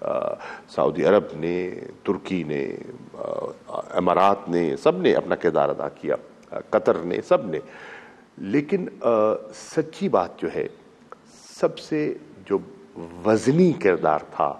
سعودی عرب نے، ترکی نے، امارات نے، سب نے اپنا کردار ادا کیا، قطر نے، سب نے. لیکن سچی بات جو ہے، سب سے جو وزنی کردار تھا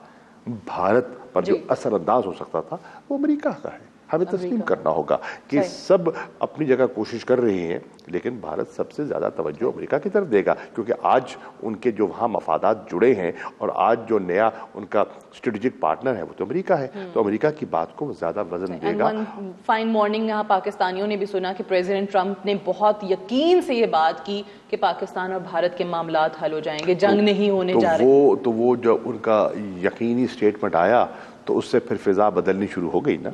بھارت پر جو اثر انداز ہو سکتا تھا، وہ امریکہ کا ہے. ہمیں تسلیم کرنا ہوگا کہ سب اپنی جگہ کوشش کر رہے ہیں، لیکن بھارت سب سے زیادہ توجہ امریکہ کی طرف دے گا، کیونکہ آج ان کے جو وہاں مفادات جڑے ہیں اور آج جو نیا ان کا اسٹریٹجک پارٹنر ہے وہ تو امریکہ ہے، تو امریکہ کی بات کو زیادہ وزن دے گا. فائن مارننگ یہاں پاکستانیوں نے بھی سنا کہ پریزیڈنٹ ٹرمپ نے بہت یقین سے یہ بات کی کہ پاکستان اور بھارت کے معاملات حل ہو جائیں گے، جنگ نہیں ہونے جا رہے. تو وہ جو ان کا یقینی اسٹیٹمنٹ آیا تو اس سے پھر فضا بدلنی شروع ہو گئی نا.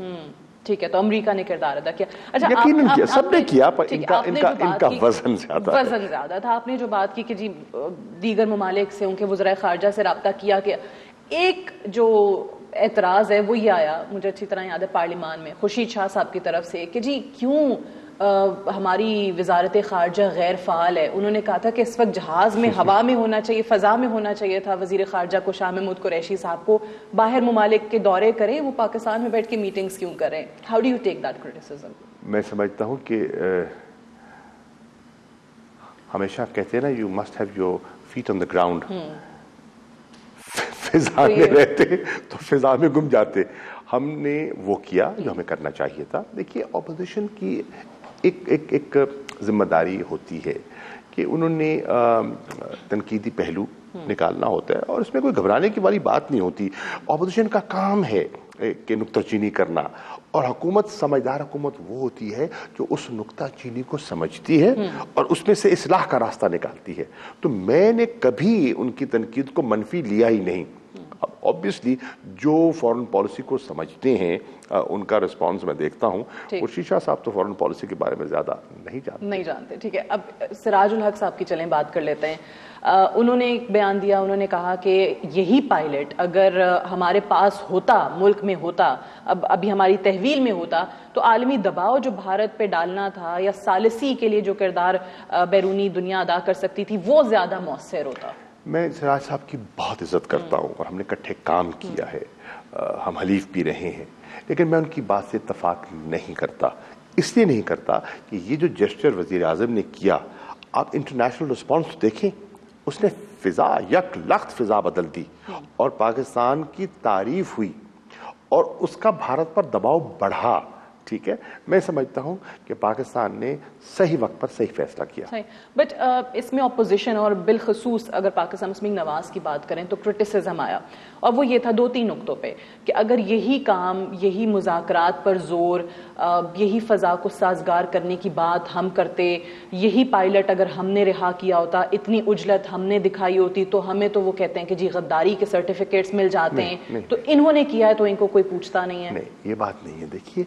ٹھیک ہے، تو امریکہ نے کردار ادا کیا. یقیناً کیا، سب نے کیا، پر ان کا وزن زیادہ تھا. آپ نے جو بات کی کہ جی دیگر ممالک سے، ان کے وزرائے خارجہ سے رابطہ کیا، کہ ایک جو اعتراض ہے وہ یہ آیا، مجھے اچھی طرح یاد ہے پارلیمان میں خورشید شاہ صاحب کی طرف سے، کہ جی کیوں ہماری وزارت خارجہ غیر فعال ہے. انہوں نے کہا تھا کہ اس وقت جہاز میں ہوا میں ہونا چاہیے، فضا میں ہونا چاہیے تھا. وزیر خارجہ کو شاہ محمود قریشی صاحب کو باہر ممالک کے دورے کریں، وہ پاکستان میں بیٹھ کے میٹنگز کیوں کریں؟ How do you take that criticism? میں سمجھتا ہوں کہ ہمیشہ کہتے ہیں نا، you must have your feet on the ground. فضا میں رہتے تو فضا میں گم جاتے. ہم نے وہ کیا جو ہمیں کرنا چاہیے تھا. دیکھیے، اپوزیشن کی ایک ذمہ داری ہوتی ہے کہ انہوں نے تنقیدی پہلو نکالنا ہوتا ہے، اور اس میں کوئی گھبرانے کی والی بات نہیں ہوتی. اپوزیشن کا کام ہے کہ نکتہ چینی کرنا، اور حکومت، سمجھدار حکومت وہ ہوتی ہے جو اس نکتہ چینی کو سمجھتی ہے اور اس میں سے اصلاح کا راستہ نکالتی ہے. تو میں نے کبھی ان کی تنقید کو منفی لیا ہی نہیں. obviously جو فورن پالیسی کو سمجھتے ہیں ان کا رسپانس میں دیکھتا ہوں. خورشید شاہ صاحب تو فورن پالیسی کے بارے میں زیادہ نہیں جانتے. ٹھیک ہے، اب سراج الحق صاحب کی چلیں بات کر لیتے ہیں. انہوں نے ایک بیان دیا، انہوں نے کہا کہ یہی پائلٹ اگر ہمارے پاس ہوتا، ملک میں ہوتا، ابھی ہماری تحویل میں ہوتا، تو عالمی دباؤ جو بھارت پہ ڈالنا تھا یا ثالثی کے لیے جو کردار بیرونی دنیا ادا کر سکتی تھی وہ زیادہ مؤثر ہوتا. میں سراج صاحب کی بہت عزت کرتا ہوں اور ہم نے اکٹھے کام کیا ہے، ہم حلیف بھی رہے ہیں، لیکن میں ان کی بات سے اتفاق نہیں کرتا. اس لیے نہیں کرتا کہ یہ جو جسچر وزیر اعظم نے کیا، آپ انٹرنیشنل رسپانس دیکھیں، اس نے فضا، یک لخت فضا بدل دی اور پاکستان کی تعریف ہوئی اور اس کا بھارت پر دباؤ بڑھا. ٹھیک ہے، میں سمجھتا ہوں کہ پاکستان نے صحیح وقت پر صحیح فیصلہ کیا. بٹ اس میں اپوزیشن اور بالخصوص اگر پاکستان مسلم نواز کی بات کریں تو کرٹیسزم آیا، اور وہ یہ تھا 2-3 نقطوں پہ کہ اگر یہی کام، یہی مذاکرات پر زور، یہی فضا کو سازگار کرنے کی بات ہم کرتے، یہی پائلٹ اگر ہم نے رہا کیا ہوتا، اتنی عجلت ہم نے دکھائی ہوتی، تو ہمیں تو وہ کہتے ہیں کہ جی غداری کے سرٹیفکیٹس مل جاتے ہیں، تو انہوں نے کیا ہے تو ان کو کوئی پوچھتا نہیں ہے. نہیں، یہ بات نہیں ہے. دیکھیے،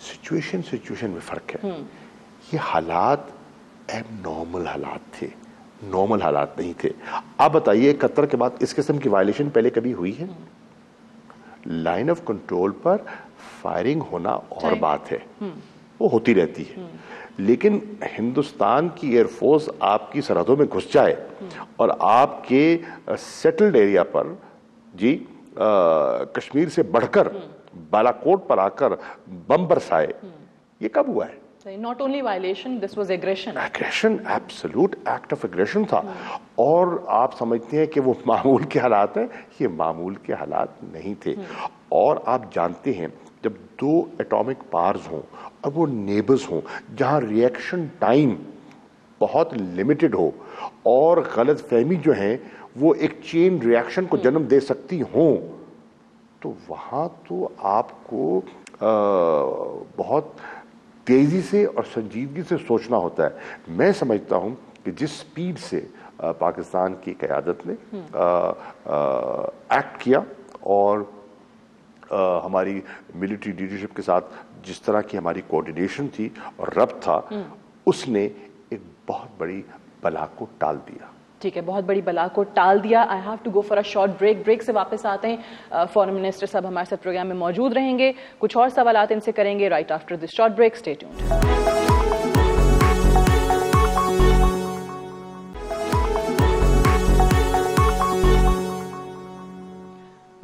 سچویشن میں فرق ہے. یہ حالات ایب نارمل حالات تھے، نارمل حالات نہیں تھے. آپ بتائیے، قطر کے بعد اس قسم کی وائلیشن پہلے کبھی ہوئی ہے؟ Line of control per firing ہونا اور بات ہے، وہ ہوتی رہتی ہے. لیکن ہندوستان کی ایئر فورس آپ کی سرحدوں میں گھس جائے اور آپ کے سیٹلڈ ایریا پر جی کشمیر سے بڑھ کر بالاکوٹ پر آ کر بم برسائے، یہ کب ہوا ہے؟ Not only violation, this was aggression. Aggression, absolute act of aggression تھا. اور آپ سمجھتے ہیں کہ وہ معمول کے حالات ہیں، یہ معمول کے حالات نہیں تھے. اور آپ جانتے ہیں جب 2 ایٹامک پاورز ہوں اور وہ نیبرز ہوں، جہاں ریئیکشن ٹائم بہت لمیٹڈ ہو اور غلط فہمی جو ہیں وہ ایک چین ریئیکشن کو جنم دے سکتی ہوں، تو وہاں تو آپ کو بہت تیزی سے اور سنجیدگی سے سوچنا ہوتا ہے. میں سمجھتا ہوں کہ جس سپیڈ سے پاکستان کی قیادت نے ایکٹ کیا اور ہماری ملٹری لیڈرشپ کے ساتھ جس طرح کی ہماری کوآرڈینیشن تھی اور ربط تھا، اس نے ایک بہت بڑی بلا کو ٹال دیا. ٹھیک ہے، بہت بڑی بلا کو ٹال دیا. I have to go for a short break. Break سے واپس آتے ہیں. فورن منسٹر صاحب ہمارے ساتھ پروگرام میں موجود رہیں گے، کچھ اور سوالات ان سے کریں گے right after this short break. Stay tuned.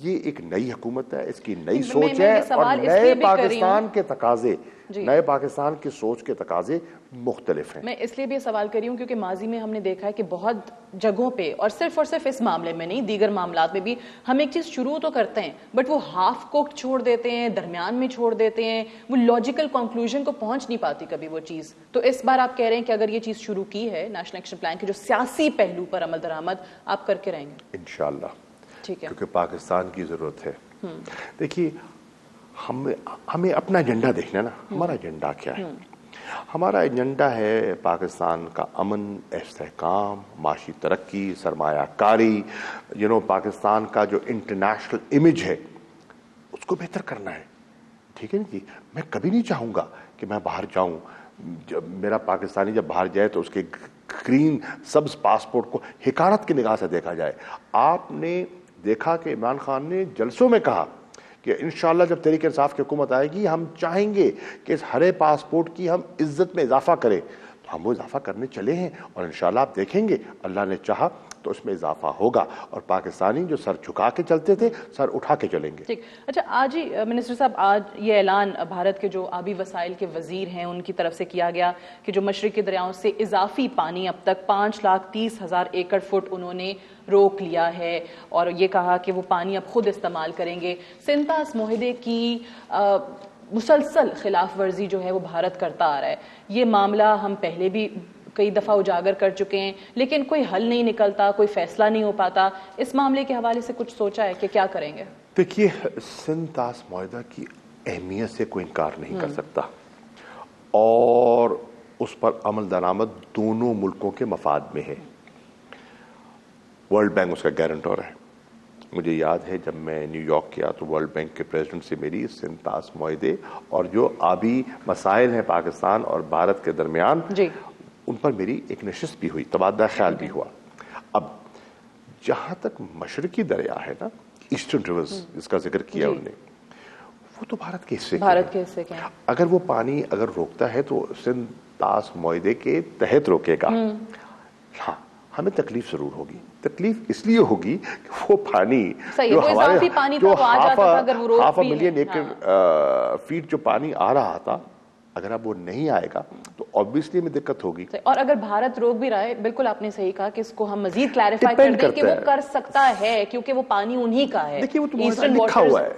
یہ ایک نئی حکومت ہے, اس کی نئی سوچ ہے, اور نئے پاکستان کے تقاضے, نئے پاکستان کی سوچ کے تقاضے مختلف ہیں. میں اس لیے بھی سوال کر رہی ہوں کیونکہ ماضی میں ہم نے دیکھا ہے کہ بہت جگہوں پہ, اور صرف اس معاملے میں نہیں, دیگر معاملات میں بھی ہم ایک چیز شروع تو کرتے ہیں بٹ وہ ہاف کوکڈ چھوڑ دیتے ہیں, درمیان میں چھوڑ دیتے ہیں, وہ لاجیکل کنکلوژن کو پہنچ نہیں پاتی کبھی وہ چیز. تو اس بار آپ کہہ رہے ہیں کہ اگر یہ چیز شروع کی ہے نیشنل ایکشن پلان کے جو سیاسی پہلو پر عمل درآمد, آپ کر کے رہیں گے انشاءاللہ, ٹھیک ہے, کیونکہ پاکستان کی ضرورت ہے. دیکھیے ہمیں اپنا ایجنڈا دیکھنا نا, ہمارا ایجنڈا کیا ہے. ہمارا ایجنڈا ہے پاکستان کا امن, استحکام, معاشی ترقی, سرمایہ کاری, پاکستان کا جو انٹرنیشنل امیج ہے اس کو بہتر کرنا ہے. ٹھیک ہے نا جی, میں کبھی نہیں چاہوں گا کہ میں باہر جاؤں, جب میرا پاکستانی جب باہر جائے تو اس کے گرین سبز پاسپورٹ کو حقارت کی نگاہ سے دیکھا جائے. آپ نے دیکھا کہ عمران خان نے جلسوں میں کہا کہ انشاءاللہ جب تحریک انصاف کی حکومت آئے گی ہم چاہیں گے کہ اس ہرے پاسپورٹ کی ہم عزت میں اضافہ کریں. تو ہم وہ اضافہ کرنے چلے ہیں, اور انشاءاللہ آپ دیکھیں گے اللہ نے چاہا تو اس میں اضافہ ہوگا, اور پاکستانی جو سر جھکا کے چلتے تھے سر اٹھا کے چلیں گے. ٹھیک. اچھا, آج ہی منسٹر صاحب, آج یہ اعلان بھارت کے جو آبی وسائل کے وزیر ہیں ان کی طرف سے کیا گیا کہ جو مشرقی دریاؤں سے اضافی پانی اب تک 5,30,000 ایکڑ فٹ انہوں نے روک لیا ہے, اور یہ کہا کہ وہ پانی اب خود استعمال کریں گے. سنتاس معاہدے کی مسلسل خلاف ورزی جو ہے وہ بھارت کرتا آ رہا ہے. یہ معاملہ ہم پہلے بھی کئی دفعہ اجاگر کر چکے ہیں لیکن کوئی حل نہیں نکلتا, کوئی فیصلہ نہیں ہو پاتا. اس معاملے کے حوالے سے کچھ سوچا ہے کہ کیا کریں گے؟ دیکھیے, سنتاس معاہدہ کی اہمیت سے کوئی انکار نہیں کر سکتا, اور اس پر عمل درآمد دونوں ملکوں کے مفاد میں ہے. ورلڈ بینک اس کا گارنٹور ہے. مجھے یاد ہے جب میں نیو یارک گیا تو ورلڈ بینک کے پریزیڈنٹ سے میری سنتاس معاہدے اور جو آبی مسائل ہیں پاکستان اور بھارت کے درمیان ان پر میری ایک نشست بھی ہوئی, تبادلہ خیال بھی ہوا. اب جہاں تک مشرقی دریا ہے نا, ایسٹرن ریورز جس کا ذکر کیا انہوں نے, وہ تو بھارت کے حصے کے ہیں. اگر وہ پانی اگر روکتا ہے تو سنتاس معاہدے کے تحت روکے گا. ہاں, ہمیں تکلیف ضرور ہوگی. تکلیف اس لیے ہوگی کہ وہ پانی جو ہمارے جو 5 ملین ایکڑ فیٹ جو پانی آ رہا تھا, اگر اب وہ نہیں آئے گا تو obviously میں دقت ہوگی. اور اگر بھارت روک بھی رہا ہے, بالکل آپ نے صحیح کہا کہ اس کو ہم مزید کلیریفائی کر دیں کہ وہ کر سکتا ہے کیونکہ وہ پانی انہی کا ہے. دیکھیے وہ تو لکھا ہوا ہے,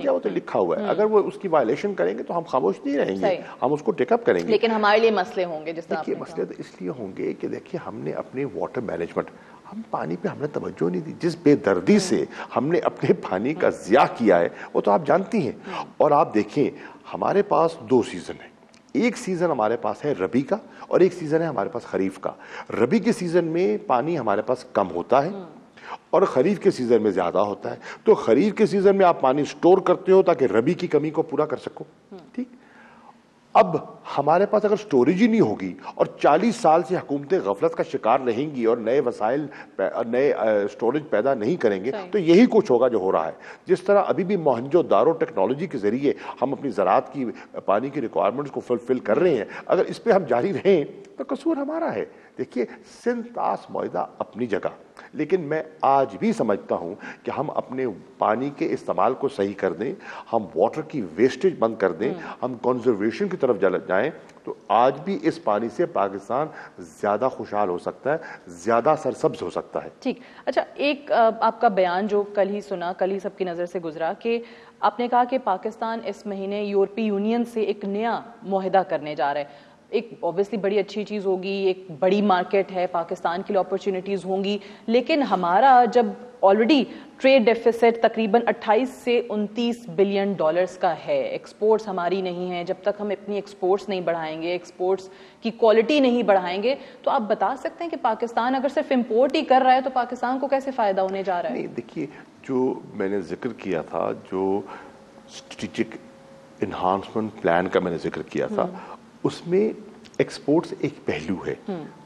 وہ تو لکھا ہوا ہے. اگر وہ اس کی وائلیشن کریں گے تو ہم خاموش نہیں رہیں گے, ہم اس کو ٹیک اپ کریں گے. لیکن ہمارے لیے مسئلے ہوں گے, جس طرح دیکھیے مسئلے تو اس لیے ہوں گے کہ دیکھیے ہم نے اپنے واٹر مینجمنٹ, ہم پانی پہ ہم نے توجہ نہیں دی. جس بے دردی سے ہم نے اپنے پانی کا ضیاع کیا ہے وہ تو آپ جانتی ہیں. اور آپ دیکھیں ہمارے پاس 2 سیزن ہیں. ایک سیزن ہمارے پاس ہے ربی کا, اور ایک سیزن ہے ہمارے پاس خریف کا. ربی کے سیزن میں پانی ہمارے پاس کم ہوتا ہے اور خریف کے سیزن میں زیادہ ہوتا ہے. تو خریف کے سیزن میں آپ پانی سٹور کرتے ہو تاکہ ربی کی کمی کو پورا کر سکو. ٹھیک, اب ہمارے پاس اگر سٹوریج ہی نہیں ہوگی اور 40 سال سے حکومتیں غفلت کا شکار رہیں گی اور نئے وسائل نئے سٹوریج پیدا نہیں کریں گے تو یہی کچھ ہوگا جو ہو رہا ہے. جس طرح ابھی بھی موہنجو دارو ٹیکنالوجی کے ذریعے ہم اپنی زراعت کی پانی کی ریکوائرمنٹس کو فلفل کر رہے ہیں, اگر اس پہ ہم جاری رہیں تو قصور ہمارا ہے. دیکھیے سنتاس معاہدہ اپنی جگہ, لیکن میں آج بھی سمجھتا ہوں کہ ہم اپنے پانی کے استعمال کو صحیح کر دیں, ہم واٹر کی ویسٹیج بند کر دیں, ہم کنزرویشن کی طرف جائیں تو آج بھی اس پانی سے پاکستان زیادہ خوشحال ہو سکتا ہے, زیادہ سرسبز ہو سکتا ہے. ٹھیک. اچھا, ایک آپ کا بیان جو کل ہی سنا, کل ہی سب کی نظر سے گزرا, کہ آپ نے کہا کہ پاکستان اس مہینے یورپی یونین سے ایک نیا معاہدہ کرنے جا رہا ہے. ایک اوبیسلی بڑی اچھی چیز ہوگی, ایک بڑی مارکیٹ ہے, پاکستان کے لیے اپرچونٹیز ہوں گی, لیکن ہمارا جب آلریڈی ٹریڈ ڈیفیسٹ تقریباً 28 سے 29 بلین ڈالرز کا ہے, ایکسپورٹس ہماری نہیں ہیں, جب تک ہم اپنی ایکسپورٹس نہیں بڑھائیں گے, ایکسپورٹس کی کوالٹی نہیں بڑھائیں گے, تو آپ بتا سکتے ہیں کہ پاکستان اگر صرف امپورٹ ہی کر رہا ہے تو پاکستان کو کیسے فائدہ ہونے جا رہا ہے؟ نہیں, دیکھیے جو میں نے ذکر کیا تھا, جو اسٹریٹجک انہانسمنٹ پلان کا میں نے ذکر کیا تھا, اس میں ایکسپورٹس ایک پہلو ہے.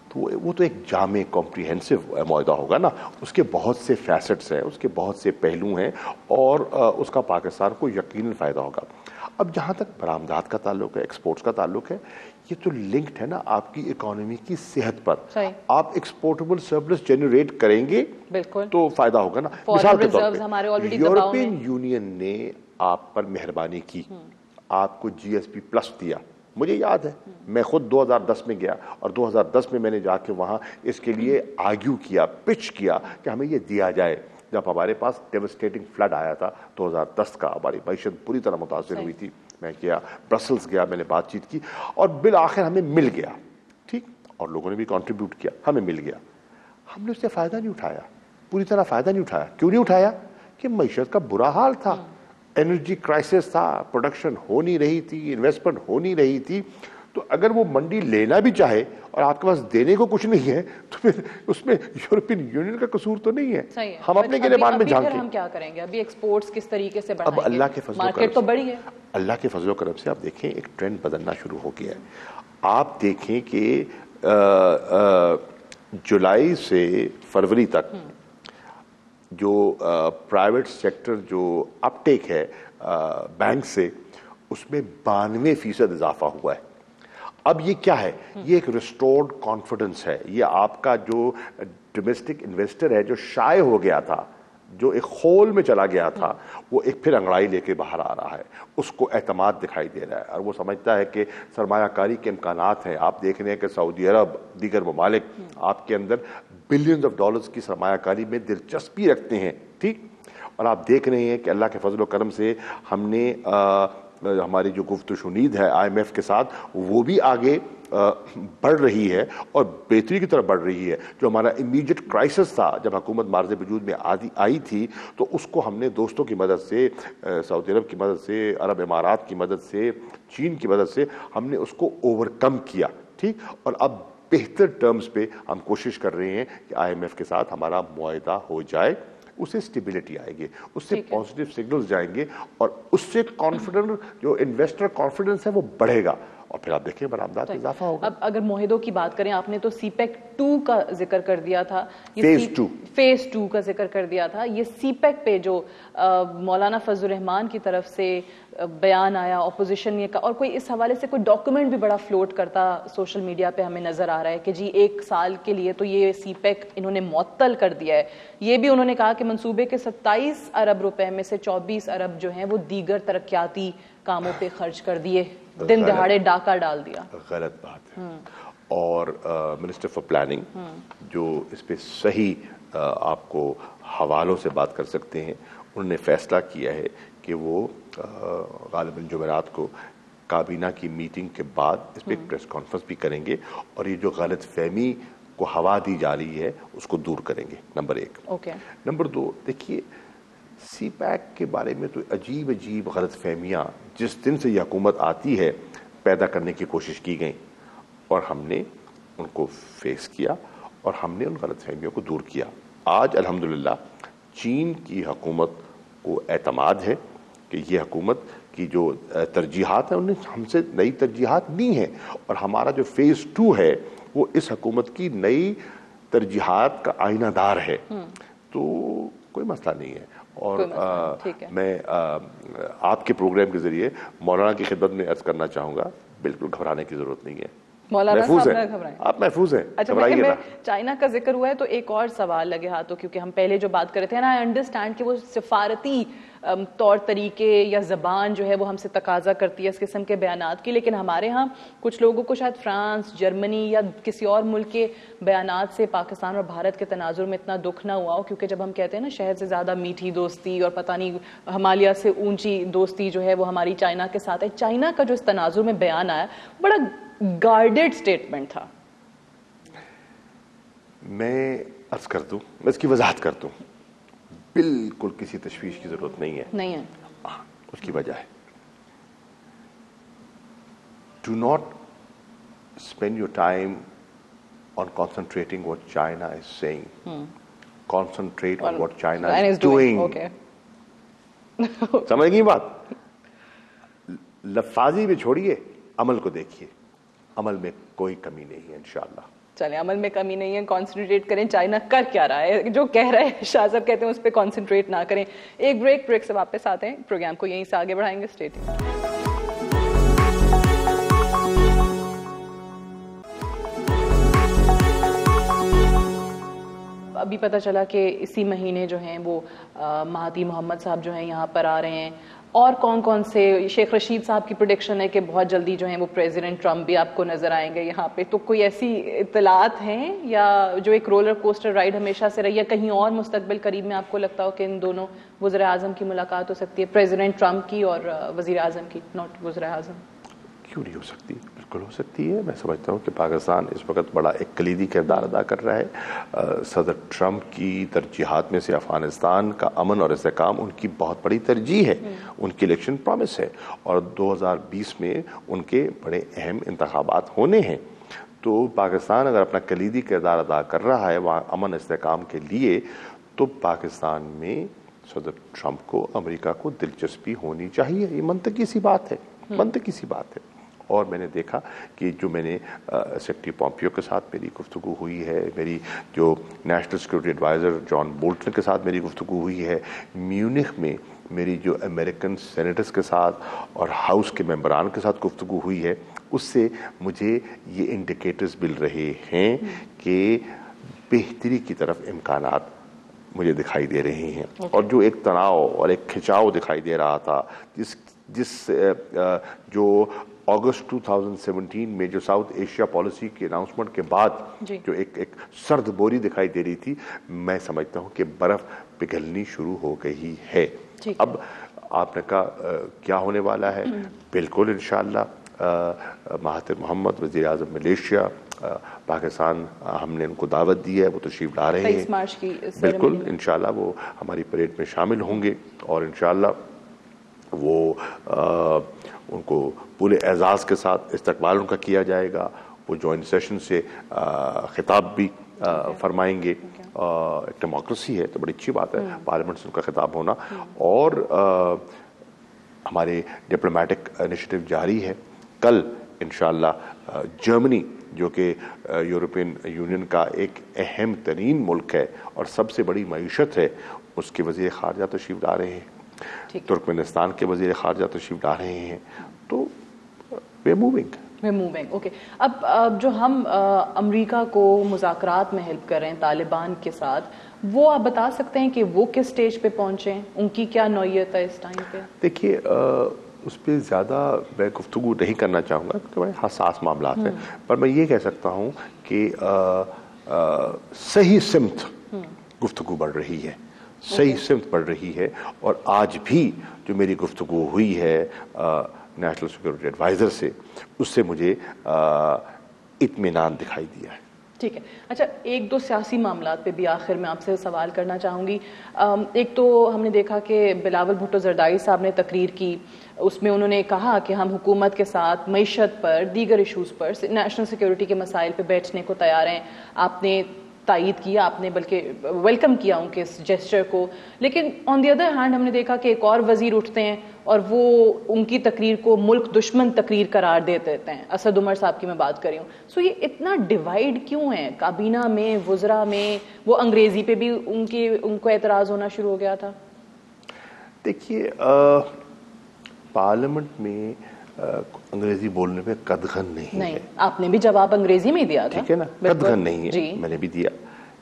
تو وہ تو ایک جامع کمپریہنسو معاہدہ ہوگا نا, اس کے بہت سے فیسٹس ہیں, اس کے بہت سے پہلو ہیں, اور اس کا پاکستان کو یقیناً فائدہ ہوگا. اب جہاں تک برآمدات کا تعلق ہے, ایکسپورٹس کا تعلق ہے, یہ تو لنکڈ ہے نا آپ کی اکانومی کی صحت پر. آپ ایکسپورٹیبل سرپلس جنریٹ کریں گے تو فائدہ ہوگا نا. مثال کے طور پہ یورپین یونین نے آپ پر مہربانی کی, آپ کو جی ایس پی پلس دیا. مجھے یاد ہے میں خود 2010 میں گیا اور 2010 میں نے جا کے وہاں اس کے لیے آرگیو کیا, پچ کیا کہ ہمیں یہ دیا جائے. جب ہمارے پاس ڈیوسٹیٹنگ فلڈ آیا تھا 2010 کا, ہماری معیشت پوری طرح متاثر ہوئی تھی. میں گیا برسلز گیا, میں نے بات چیت کی اور بالآخر ہمیں مل گیا. ٹھیک, اور لوگوں نے بھی کنٹریبیوٹ کیا, ہمیں مل گیا. ہم نے اس سے فائدہ نہیں اٹھایا, پوری طرح فائدہ نہیں اٹھایا. کیوں نہیں اٹھایا؟ کہ معیشت کا برا حال تھا, انرجی کرائسس تھا, پروڈکشن ہو نہیں رہی تھی, انویسٹمنٹ ہو نہیں رہی تھی. تو اگر وہ منڈی لینا بھی چاہے اور آپ کے پاس دینے کو کچھ نہیں ہے تو پھر اس میں یورپین یونین کا قصور تو نہیں ہے. ہم اپنے گریبان میں جھانکیں. ہم کیا کریں گے ابھی؟ ایکسپورٹس کس طریقے سے بڑھائیں گے؟ اب اللہ کے فضل و کرم سے آپ دیکھیں ایک ٹرینڈ بدلنا شروع ہو گیا ہے. آپ دیکھیں کہ جولائی سے فروری تک جو پرائیویٹ سیکٹر جو اپ ٹیک ہے بینک سے, اس میں 92% اضافہ ہوا ہے. اب یہ کیا ہے؟ یہ ایک ریسٹورڈ کانفیڈنس ہے. یہ آپ کا جو ڈومیسٹک انویسٹر ہے جو شائع ہو گیا تھا, جو ایک خول میں چلا گیا تھا, وہ ایک پھر انگڑائی لے کے باہر آ رہا ہے. اس کو اعتماد دکھائی دے رہا ہے اور وہ سمجھتا ہے کہ سرمایہ کاری کے امکانات ہیں. آپ دیکھ رہے ہیں کہ سعودی عرب, دیگر ممالک آپ کے اندر بلینز آف ڈالرز کی سرمایہ کاری میں دلچسپی رکھتے ہیں. ٹھیک, اور آپ دیکھ رہے ہیں کہ اللہ کے فضل و کرم سے ہم نے ہماری جو گفت و شنید ہے آئی ایم ایف کے ساتھ وہ بھی آگے بڑھ رہی ہے اور بہتری کی طرف بڑھ رہی ہے. جو ہمارا امیڈیٹ کرائسس تھا جب حکومت مارز وجود میں آئی تھی, تو اس کو ہم نے دوستوں کی مدد سے, سعودی عرب کی مدد سے, عرب امارات کی مدد سے, چین کی مدد سے ہم نے اس کو اوور کم کیا. ٹھیک, اور اب بہتر ٹرمز پہ ہم کوشش کر رہے ہیں کہ آئی ایم ایف کے ساتھ ہمارا معاہدہ ہو جائے. اس سے اسٹیبلٹی آئے گی, اس سے پازیٹیو سگنلز جائیں گے اور اس سے کانفیڈنٹ جو انویسٹر کانفیڈنس ہے وہ بڑھے گا اور پھر آپ دیکھیں برآمدات میں اضافہ ہوگا. اب اگر معاہدوں کی بات کریں, آپ نے تو سی پیک 2 کا ذکر کر دیا تھا, فیز 2 کا ذکر کر دیا تھا. یہ سی پیک پہ جو مولانا فضل الرحمان کی طرف سے بیان آیا, اپوزیشن یہ اور کوئی اس حوالے سے کوئی ڈاکومنٹ بھی بڑا فلوٹ کرتا سوشل میڈیا پہ ہمیں نظر آ رہا ہے کہ جی 1 سال کے لیے تو یہ سی پیک انہوں نے معطل کر دیا ہے. یہ بھی انہوں نے کہا کہ منصوبے کے 27 ارب روپے میں سے 24 ارب جو ہیں وہ دیگر ترقیاتی کاموں پہ خرچ کر دیے, دن دہاڑے ڈاکہ ڈال دیا. غلط بات ہے. اور منسٹر فار پلاننگ جو اس پہ صحیح آپ کو حوالوں سے بات کر سکتے ہیں, انہوں نے فیصلہ کیا ہے کہ وہ غالباً جمعرات کو کابینہ کی میٹنگ کے بعد اس پہ ایک پریس کانفرنس بھی کریں گے اور یہ جو غلط فہمی کو ہوا دی جا رہی ہے اس کو دور کریں گے. نمبر 1. نمبر 2, دیکھیے سی پیک کے بارے میں تو عجیب عجیب غلط فہمیاں جس دن سے یہ حکومت آتی ہے پیدا کرنے کی کوشش کی گئی اور ہم نے ان کو فیس کیا اور ہم نے ان غلط فہمیوں کو دور کیا. آج الحمدللہ چین کی حکومت کو اعتماد ہے کہ یہ حکومت کی جو ترجیحات ہیں انہیں ہم سے نئی ترجیحات لی ہیں اور ہمارا جو فیز 2 ہے وہ اس حکومت کی نئی ترجیحات کا آئینہ دار ہے. تو کوئی مسئلہ نہیں ہے. اور میں آپ کے پروگرام کے ذریعے مولانا کی خدمت میں عرض کرنا چاہوں گا, بالکل گھبرانے کی ضرورت نہیں ہے. محفوظ ہیں آپ, محفوظ ہیں. اچھا, چائنا کا ذکر ہوا ہے تو ایک اور سوال لگے ہاتھوں, کیونکہ ہم پہلے جو بات کرے تھے نا, آئی انڈرسٹینڈ کہ وہ سفارتی طور طریقے یا زبان جو ہے وہ ہم سے تقاضا کرتی ہے اس قسم کے بیانات کی, لیکن ہمارے ہاں کچھ لوگوں کو شاید فرانس, جرمنی یا کسی اور ملک کے بیانات سے پاکستان اور بھارت کے تناظر میں اتنا دکھ نہ ہوا ہو, کیونکہ جب ہم کہتے ہیں نا شہد سے زیادہ میٹھی دوستی اور پتہ نہیں ہمالیہ سے اونچی دوستی جو ہے وہ ہماری چائنا کے ساتھ ہے. چائنا کا جو اس تناظر میں بیان آیا بڑا گارڈڈ سٹیٹمنٹ تھا. میں عرض کر دوں, میں اس کی وضاحت کر دوں, بالکل کسی تشویش کی ضرورت نہیں ہے. اس کی وجہ ہے do not spend your time on concentrating what China is seeing, concentrate on what China is doing. سمجھ گئی بات؟ لفاظی میں چھوڑیے, عمل کو دیکھیے, عمل میں کوئی کمی نہیں ہے انشاءاللہ. چلیں, عمل میں کمی نہیں ہے, کانسنٹریٹ کریں. چائنا کر کیا رہا ہے, جو کہہ رہے ہیں شاہ صاحب کہتے ہیں اس پہ کانسنٹریٹ نہ کریں. ایک بریک سے واپس آتے ہیں, پروگرام کو یہیں سے آگے بڑھائیں گے. Stay tuned. ابھی پتہ چلا کہ اسی مہینے جو ہیں وہ مہدی محمد صاحب جو ہیں یہاں پر آ رہے ہیں. اور کون کون سے؟ شیخ رشید صاحب کی پریڈکشن ہے کہ بہت جلدی جو ہیں وہ پریزیڈنٹ ٹرمپ بھی آپ کو نظر آئیں گے یہاں پہ. تو کوئی ایسی اطلاعات ہیں یا جو ایک رولر کوسٹر رائڈ ہمیشہ سے رہی ہے کہیں اور مستقبل قریب میں آپ کو لگتا ہو کہ ان دونوں وزراء اعظم کی ملاقات ہو سکتی ہے، پریزیڈنٹ ٹرمپ کی اور وزیر اعظم کی، ناٹ وزراء اعظم؟ کیوں نہیں ہو سکتی؟ بالکل ہو سکتی ہے. میں سمجھتا ہوں کہ پاکستان اس وقت بڑا ایک کلیدی کردار ادا کر رہا ہے. صدر ٹرمپ کی ترجیحات میں سے افغانستان کا امن اور استحکام ان کی بہت بڑی ترجیح ہے، ان کی الیکشن پرومس ہے، اور 2020 میں ان کے بڑے اہم انتخابات ہونے ہیں. تو پاکستان اگر اپنا کلیدی کردار ادا کر رہا ہے وہاں امن استحکام کے لیے، تو پاکستان میں صدر ٹرمپ کو، امریکہ کو دلچسپی ہونی چاہیے. یہ منطقی سی بات ہے، منطقی سی بات ہے. اور میں نے دیکھا کہ جو میں نے سیکرٹری پومپیو کے ساتھ میری گفتگو ہوئی ہے، میری جو national security advisor John Bolton کے ساتھ میری گفتگو ہوئی ہے، میونخ میں میری جو امریکن سینیٹرز کے ساتھ اور ہاؤس کے ممبران کے ساتھ گفتگو ہوئی ہے، اس سے مجھے یہ انڈیکیٹرز مل رہے ہیں کہ بہتری کی طرف امکانات مجھے دکھائی دے رہے ہیں. اور جو ایک تناؤ اور ایک کھچاؤ دکھائی دے رہا تھا، جو اگست 2017 میں جو ساؤتھ ایشیا پالیسی کی اناؤنسمنٹ کے بعد جو ایک سرد بوری دکھائی دے رہی تھی، میں سمجھتا ہوں کہ برف پگھلنی شروع ہو گئی ہے. اب آپ نے کہا کیا ہونے والا ہے؟ بالکل انشاءاللہ مہاتیر محمد وزیر اعظم ملیشیا پاکستان، ہم نے ان کو دعوت دی ہے، وہ تشریف لا رہے ہیں. بالکل انشاءاللہ وہ ہماری پریڈ میں شامل ہوں گے، اور انشاءاللہ وہ ان کو پورے اعزاز کے ساتھ استقبال ان کا کیا جائے گا. وہ جوائنٹ سیشن سے خطاب بھی فرمائیں گے. ایک ڈیموکریسی ہے تو بڑی اچھی بات ہے پارلیمنٹ سے ان کا خطاب ہونا. اور ہمارے ڈپلومیٹک انیشیٹو جاری ہے. کل انشاءاللہ جرمنی جو کہ یورپین یونین کا ایک اہم ترین ملک ہے اور سب سے بڑی معیشت ہے، اس کے وزیر خارجہ تشریف لا رہے ہیں. ترکمنستان کے وزیر خارجہ تشریف لا رہے ہیں. تو we're moving. اوکے. اب جو ہم امریکہ کو مذاکرات میں ہیلپ کر رہے ہیں طالبان کے ساتھ، وہ آپ بتا سکتے ہیں کہ وہ کس سٹیج پہ پہنچے ہیں؟ ان کی کیا نوعیت ہے اس ٹائم پہ؟ دیکھیے اس پہ زیادہ میں گفتگو نہیں کرنا چاہوں گا کیونکہ بڑے حساس معاملات ہیں، پر میں یہ کہہ سکتا ہوں کہ صحیح سمت گفتگو بڑھ رہی ہے، صحیح سمت بڑھ رہی ہے. اور آج بھی جو میری گفتگو ہوئی ہے نیشنل سیکورٹی ایڈوائزر سے، اس سے مجھے اطمینان دکھائی دیا ہے. ٹھیک ہے. اچھا، ایک دو سیاسی معاملات پہ بھی آخر میں آپ سے سوال کرنا چاہوں گی. ایک تو ہم نے دیکھا کہ بلاول بھٹو زرداری صاحب نے تقریر کی، اس میں انہوں نے کہا کہ ہم حکومت کے ساتھ معیشت پر، دیگر ایشوز پر، نیشنل سیکیورٹی کے مسائل پہ بیٹھنے کو تیار ہیں. آپ نے تائید کیا، آپ نے بلکہ ویلکم کیا ان کے اس جیسچر کو. لیکن آن دی ادر ہینڈ ہم نے دیکھا کہ ایک اور وزیر اٹھتے ہیں اور وہ ان کی تقریر کو ملک دشمن تقریر قرار دے دیتے ہیں. اسد عمر صاحب کی میں بات کر رہی ہوں. سو یہ اتنا ڈیوائیڈ کیوں ہے کابینہ میں، وزراء میں؟ وہ انگریزی پہ بھی ان کو اعتراض ہونا شروع ہو گیا تھا. دیکھیے پارلیمنٹ میں انگریزی بولنے پہ قدغن نہیں ہے. آپ نے بھی جواب انگریزی میں دیا تھا، ٹھیک ہے نا، قدغن نہیں ہے، میں نے بھی دیا.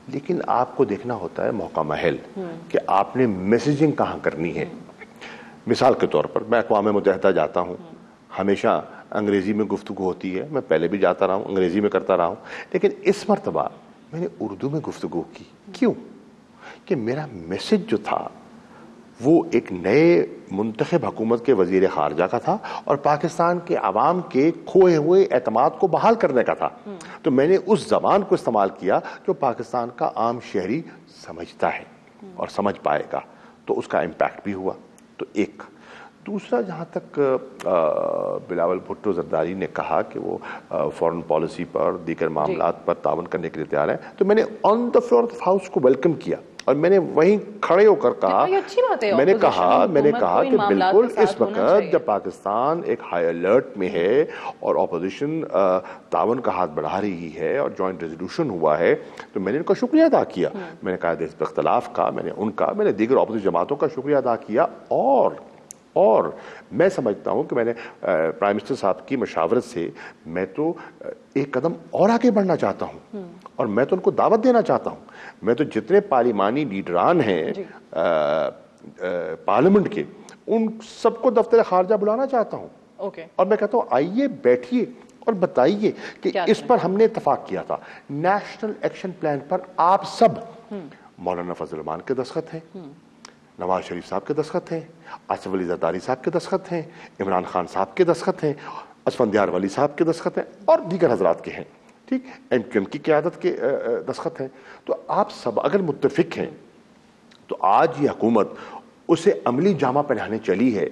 لیکن آپ کو دیکھنا ہوتا ہے موقع محل کہ آپ نے میسیجنگ کہاں کرنی ہے. مثال کے طور پر میں اقوام متحدہ جاتا ہوں، ہمیشہ انگریزی میں گفتگو ہوتی ہے، میں پہلے بھی جاتا رہا ہوں، انگریزی میں کرتا رہا ہوں. لیکن اس مرتبہ میں نے اردو میں گفتگو کی. کیوں؟ کہ میرا میسج جو تھا وہ ایک نئے منتخب حکومت کے وزیر خارجہ کا تھا اور پاکستان کے عوام کے کھوئے ہوئے اعتماد کو بحال کرنے کا تھا. تو میں نے اس زبان کو استعمال کیا جو پاکستان کا عام شہری سمجھتا ہے اور سمجھ پائے گا. تو اس کا امپیکٹ بھی ہوا. تو ایک دوسرا، جہاں تک بلاول بھٹو زرداری نے کہا کہ وہ فورن پالیسی پر، دیگر معاملات پر تعاون کرنے کے لیے تیار ہیں، تو میں نے آن دا فلور آف ہاؤس کو ویلکم کیا اور میں نے وہیں کھڑے ہو کر کہا، میں نے کہا کہ بالکل اس وقت جب پاکستان ایک ہائی الرٹ میں ہے اور اپوزیشن تعاون کا ہاتھ بڑھا رہی ہے اور جوائنٹ ریزولوشن ہوا ہے، تو میں نے ان کا شکریہ ادا کیا. میں نے کہا اس اختلاف کا، میں نے ان کا، میں نے دیگر اپوزیشن جماعتوں کا شکریہ ادا کیا. اور اور میں سمجھتا ہوں کہ میں نے پرائم منسٹر صاحب کی مشاورت سے میں تو ایک قدم اور آگے بڑھنا چاہتا ہوں، اور میں تو ان کو دعوت دینا چاہتا ہوں. میں تو جتنے پارلیمانی لیڈران ہیں پارلیمنٹ کے، ان سب کو دفتر خارجہ بلانا چاہتا ہوں. اور میں کہتا ہوں آئیے بیٹھیے اور بتائیے کہ اس پر ہم نے اتفاق کیا تھا. نیشنل ایکشن پلان پر آپ سب، مولانا فضل الرحمان کے دستخط ہیں، نواز شریف صاحب کے دستخط ہیں، آصف علی زرداری صاحب کے دستخط ہیں، عمران خان صاحب کے دستخط ہیں، اسفندیار ولی صاحب کے دستخط ہیں، اور دیگر حضرات کے ہیں. ٹھیک، MQM کی قیادت کے دستخط ہیں. تو آپ سب اگر متفق ہیں تو آج یہ حکومت اسے عملی جامہ پہنانے چلی ہے.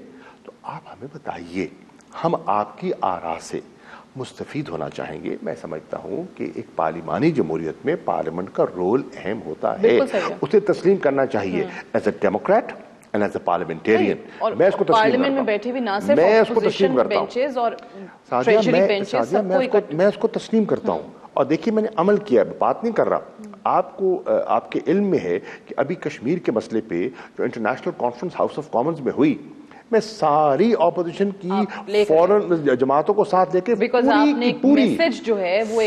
تو آپ ہمیں بتائیے، ہم آپ کی آراء سے مستفید ہونا چاہیں گے. میں سمجھتا ہوں کہ ایک پارلیمانی جمہوریت میں پارلیمنٹ کا رول اہم ہوتا ہے، اسے تسلیم کرنا چاہیے as a Democrat and as a parliamentarian. میں اس کو پارلیمنٹ میں بیٹھے بھی نہ صرف تسلیم کرتا ہوں، میں اس کو تسلیم کرتا ہوں. اور دیکھیے میں نے عمل کیا ہے، بات نہیں کر رہا. آپ کو آپ کے علم میں ہے کہ ابھی کشمیر کے مسئلے پہ جو international conference house of Commons میں ہوئی، میں ساری اپوزیشن کی فورن جماعتوں کو ساتھ لے کے پوری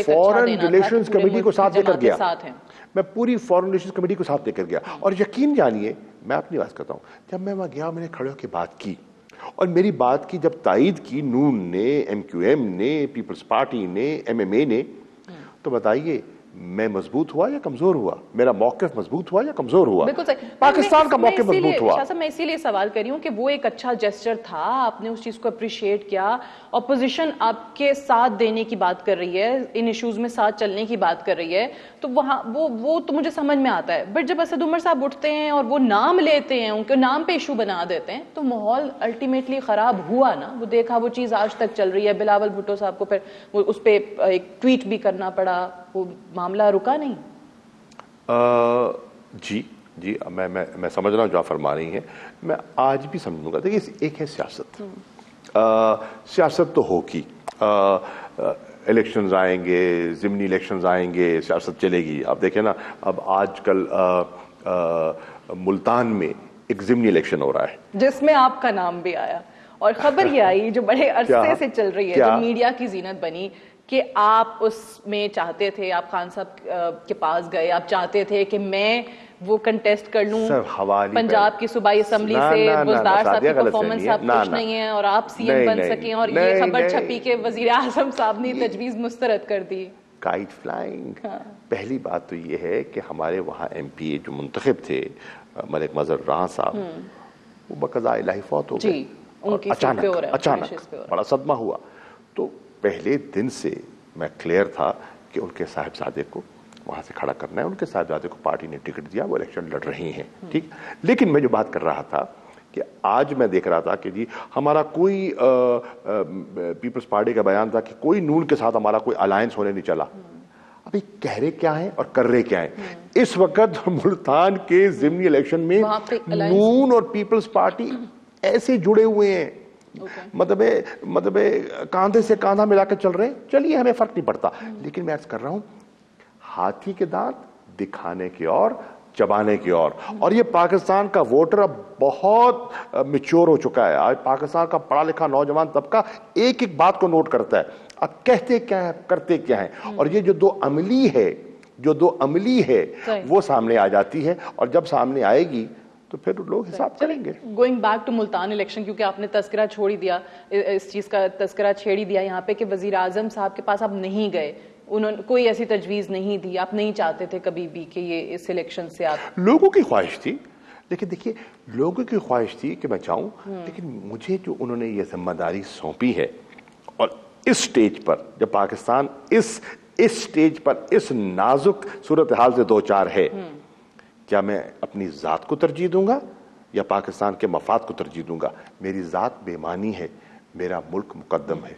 فورن ریلیشنز کمیٹی کو ساتھ لے کر گیا. میں پوری فورن ریلیشنز کمیٹی کو ساتھ لے کر گیا. اور یقین جانیے، میں اپنی بات کرتا ہوں، جب میں وہاں گیا میں نے کھڑے ہو کے بات کی، اور میری بات کی جب تائید کی نون نے، MQM نے، پیپلز پارٹی نے، MMA نے، تو بتائیے میں مضبوط ہوا یا کمزور ہوا؟ میرا موقف مضبوط ہوا یا کمزور ہوا؟ پاکستان کا موقف مضبوط ہوا. میں اسی لیے سوال کر رہی ہوں کہ وہ ایک اچھا جیسچر تھا، آپ نے اس چیز کو اپریشیٹ کیا. اپوزیشن آپ کے ساتھ دینے کی بات کر رہی ہے، ان ایشوز میں ساتھ چلنے کی بات کر رہی ہے، تو وہاں وہ تو مجھے سمجھ میں آتا ہے. بٹ جب اسد عمر صاحب اٹھتے ہیں اور وہ نام لیتے ہیں، ان کے نام پہ ایشو بنا دیتے ہیں، تو ماحول الٹیمیٹلی خراب ہوا نا. وہ دیکھا، وہ چیز آج تک چل رہی ہے. بلاول بھٹو صاحب کو پھر اس پہ ایک ٹویٹ بھی کرنا پڑا، وہ معاملہ رکا نہیں. جی میں سمجھ رہا ہوں جو آپ فرما رہی ہیں. میں آج بھی سمجھوں گا، دیکھیے ایک ہے سیاست. سیاست تو ہوگی، الیکشنز آئیں گے، ضمنی الیکشنز آئیں گے، سیاست چلے گی. آپ دیکھیں نا، اب آج کل ملتان میں ایک ضمنی الیکشن ہو رہا ہے جس میں آپ کا نام بھی آیا، اور خبر یہ آئی جو بڑے عرصے سے چل رہی ہے، جو میڈیا کی زینت بنی، کہ آپ اس میں چاہتے تھے، آپ خان صاحب کے پاس گئے، آپ چاہتے تھے کہ میں وہ کنٹیسٹ کر لوں پنجاب کی صوبائی اسمبلی سے. بزدار صاحب کی پرفارمنس آپ خوش نہیں ہیں اور آپ CM بن سکیں، اور یہ خبر چھپی کہ وزیر اعظم صاحب نے تجویز مسترد کر دی. Kite flying. پہلی بات تو یہ ہے کہ ہمارے وہاں MP جو منتخب تھے، ملک مظہر راہ صاحب، وہ بقضاء الہی فوت ہو گئے. اچانک بڑا صدمہ ہوا. تو پہلے دن سے میں کلیئر تھا کہ ان کے صاحبزادے کو وہاں سے کھڑا کرنا ہے. ان کے صاحبزادے کو پارٹی نے ٹکٹ دیا، وہ الیکشن لڑ رہی ہیں. ٹھیک، لیکن میں جو بات کر رہا تھا کہ آج میں دیکھ رہا تھا کہ جی ہمارا کوئی پیپلز پارٹی کا بیان تھا کہ کوئی نون کے ساتھ ہمارا کوئی الائنس ہونے نہیں چلا. ابھی کہہ رہے کیا ہیں اور کر رہے کیا ہیں؟ اس وقت ملتان کے ضمنی الیکشن میں نون اور پیپلز پارٹی ایسے جڑے ہوئے ہیں، مطلب کاندھے سے کاندھا ملا کے چل رہے ہیں. چلیے ہمیں فرق نہیں پڑتا، لیکن میں عرض کر رہا ہوں ہاتھی کے دانت دکھانے کی اور چبانے کی اور یہ پاکستان کا ووٹر اب بہت میچور ہو چکا ہے. آج پاکستان کا پڑھا لکھا نوجوان طبقہ ایک ایک بات کو نوٹ کرتا ہے، اب کہتے کیا ہیں کرتے کیا ہیں. اور یہ جو دو عملی ہے وہ سامنے آ جاتی ہے، اور جب سامنے آئے گی تو پھر لوگ حساب کریں گے. Going back to Multan election, کیونکہ آپ نے تذکرہ چھوڑ ہی دیا، اس چیز کا تذکرہ چھیڑ ہی دیا یہاں پہ کہ وزیر اعظم صاحب کے پاس آپ نہیں گئے، انہوں نے کوئی ایسی تجویز نہیں دی، آپ نہیں چاہتے تھے کبھی بھی کہ یہ اس الیکشن سے آپ. لوگوں کی خواہش تھی، لیکن دیکھیے لوگوں کی خواہش تھی کہ میں جاؤں، لیکن مجھے جو انہوں نے یہ ذمہ داری سونپی ہے، اور اس سٹیج پر جب پاکستان اس سٹیج پر اس نازک صورتحال سے دو چار ہے، کیا میں اپنی ذات کو ترجیح دوں گا یا پاکستان کے مفاد کو ترجیح دوں گا؟ میری ذات بے معنی ہے، میرا ملک مقدم ہے.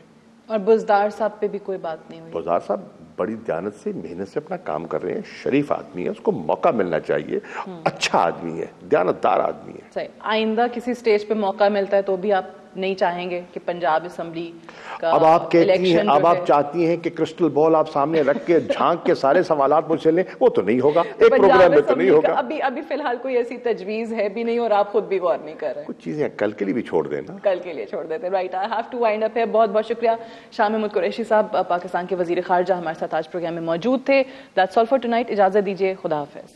اور بزدار صاحب پہ بھی کوئی بات نہیں ہوئی. بزدار صاحب بڑی دیانت سے محنت سے اپنا کام کر رہے ہیں، شریف آدمی ہے، اس کو موقع ملنا چاہیے، اچھا آدمی ہے، دیانتدار آدمی ہے. صحیح. آئندہ کسی سٹیج پہ موقع ملتا ہے تو بھی آپ نہیں چاہیں گے کہ پنجاب اسمبلی کا اب آپ کہتی ہیں، اب آپ ہے چاہتی ہیں کہ کرسٹل بال آپ سامنے رکھ کے جھانک کے سارے سوالات مجھ سے لیں، وہ تو نہیں ہوگا، ایک پنجاب پروگرام میں تو اسمبلی نہیں ہوگا. ابھی فی الحال کوئی ایسی تجویز ہے بھی نہیں اور آپ خود بھی غور نہیں کر رہے ہیں. کچھ چیزیں کل کے لیے بھی چھوڑ دینا، کل کے لیے چھوڑ دیتے. Right, I have to wind up ہے. بہت بہت شکریہ. شاہ محمود قریشی صاحب پاکستان کے وزیر خارجہ ہمارے ساتھ آج پروگرام میں موجود تھے. That's all for tonight. اجازت دیجیے. خدا حافظ.